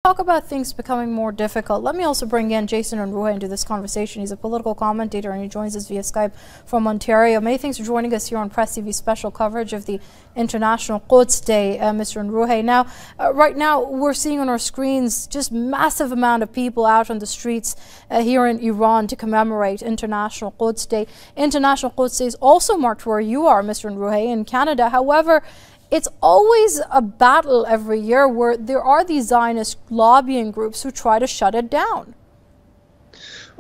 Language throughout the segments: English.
Talk about things becoming more difficult. Let me also bring in Jason Unruhe into this conversation. He's a political commentator and he joins us via Skype from Ontario. Many thanks for joining us here on PressTV special coverage of the International Quds Day, Mr. Unruhe. Now, right now we're seeing on our screens just massive amount of people out on the streets here in Iran to commemorate International Quds Day. International Quds Day is also marked where you are, Mr. Unruhe, in Canada. However, it's always a battle every year where there are these Zionist lobbying groups who try to shut it down.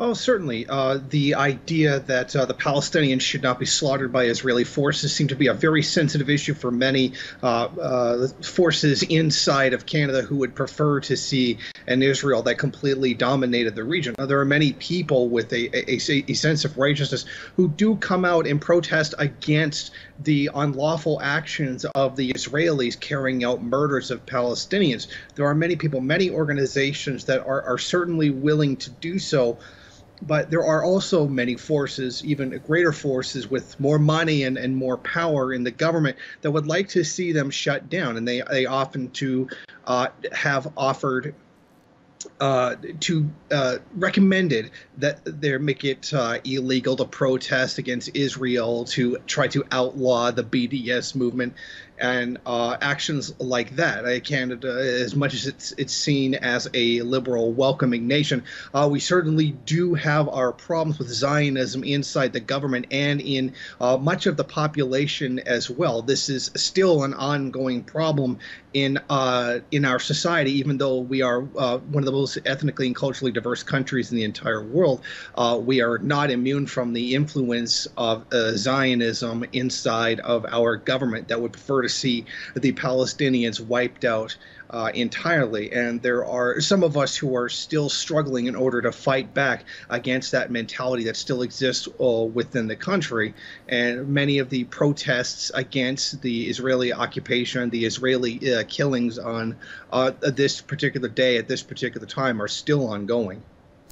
Oh, certainly. The idea that the Palestinians should not be slaughtered by Israeli forces seemed to be a very sensitive issue for many forces inside of Canada who would prefer to see an Israel that completely dominated the region. Now, there are many people with a sense of righteousness who do come out and protest against the unlawful actions of the Israelis carrying out murders of Palestinians. There are many people, many organizations that are certainly willing to do so. But there are also many forces, even greater forces with more money and more power in the government that would like to see them shut down. And they often have offered recommended that they make it illegal to protest against Israel, to try to outlaw the BDS movement and actions like that. Canada, as much as it's seen as a liberal, welcoming nation, we certainly do have our problems with Zionism inside the government and in much of the population as well. This is still an ongoing problem in our society, even though we are one of the most ethnically and culturally diverse countries in the entire world. We are not immune from the influence of Zionism inside of our government that would prefer to see the Palestinians wiped out entirely. And there are some of us who are still struggling in order to fight back against that mentality that still exists within the country. And many of the protests against the Israeli occupation, the Israeli killings on this particular day at this particular time are still ongoing.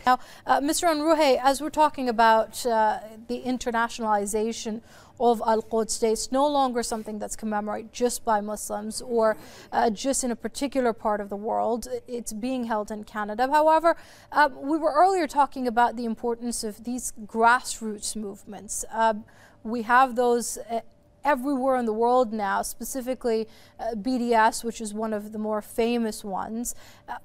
Now, Mr. Unruhe, as we're talking about the internationalization of Al-Quds Day, it's no longer something that's commemorated just by Muslims or just in a particular part of the world. It's being held in Canada. However, we were earlier talking about the importance of these grassroots movements. We have those everywhere in the world now, specifically BDS, which is one of the more famous ones.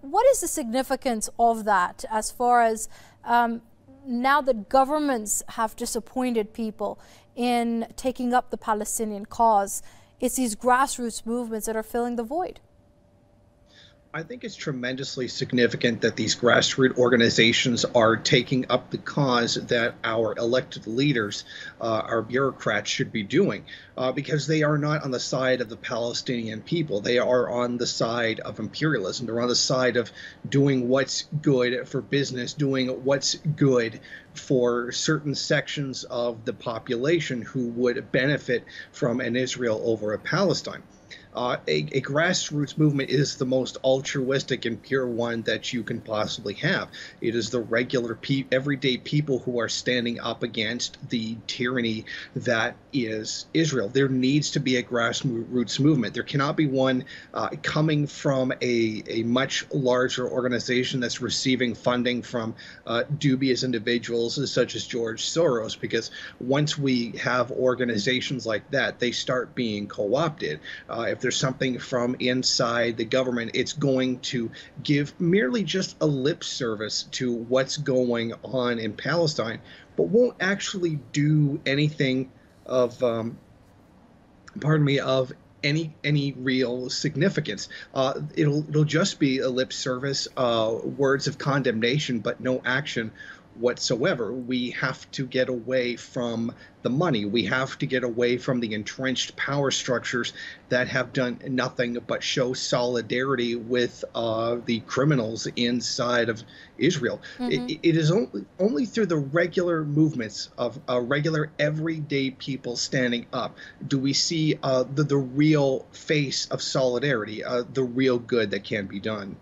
What is the significance of that as far as now that governments have disappointed people in taking up the Palestinian cause? It's these grassroots movements that are filling the void. I think it's tremendously significant that these grassroots organizations are taking up the cause that our elected leaders, our bureaucrats, should be doing, because they are not on the side of the Palestinian people. They are on the side of imperialism. They're on the side of doing what's good for business, doing what's good for certain sections of the population who would benefit from an Israel over a Palestine. A grassroots movement is the most altruistic and pure one that you can possibly have. It is the regular, everyday people who are standing up against the tyranny that is Israel. There needs to be a grassroots movement. There cannot be one coming from a much larger organization that's receiving funding from dubious individuals such as George Soros, because once we have organizations like that, they start being co-opted. If there's something from inside the government, it's going to give merely just a lip service to what's going on in Palestine, but won't actually do anything of, of any real significance. It'll just be a lip service, words of condemnation, but no action whatsoever. We have to get away from the money. We have to get away from the entrenched power structures that have done nothing but show solidarity with the criminals inside of Israel. It is only through the regular movements of regular everyday people standing up do we see the real face of solidarity, the real good that can be done.